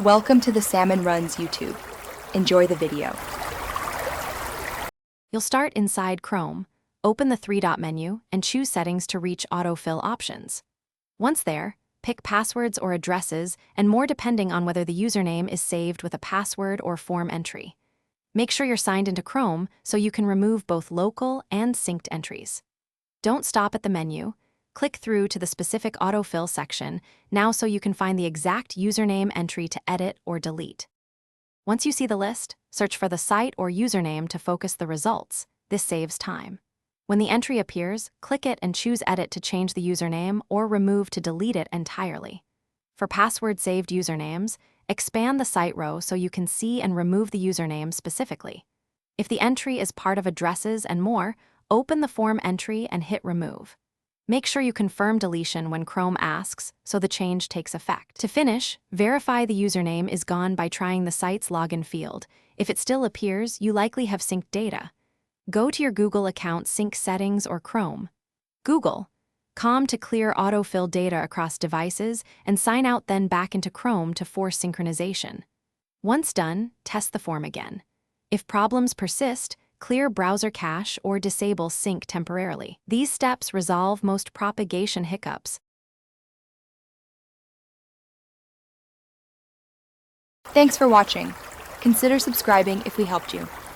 Welcome to the Salmon Runs YouTube. Enjoy the video. You'll start inside Chrome, open the three-dot menu, and choose Settings to reach Autofill options. Once there, pick passwords or addresses, and more depending on whether the username is saved with a password or form entry. Make sure you're signed into Chrome so you can remove both local and synced entries. Don't stop at the menu. Click through to the specific Autofill section now so you can find the exact username entry to edit or delete. Once you see the list, search for the site or username to focus the results. This saves time. When the entry appears, click it and choose Edit to change the username or Remove to delete it entirely. For password-saved usernames, expand the site row so you can see and remove the username specifically. If the entry is part of addresses and more, open the form entry and hit Remove. Make sure you confirm deletion when Chrome asks so the change takes effect. To finish, verify the username is gone by trying the site's login field. If it still appears, you likely have synced data. Go to your Google account sync settings or Chrome. Google. Com to clear autofill data across devices and sign out then back into Chrome to force synchronization. Once done, test the form again. If problems persist, clear browser cache or disable sync temporarily. These steps resolve most propagation hiccups. Thanks for watching. Consider subscribing if we helped you.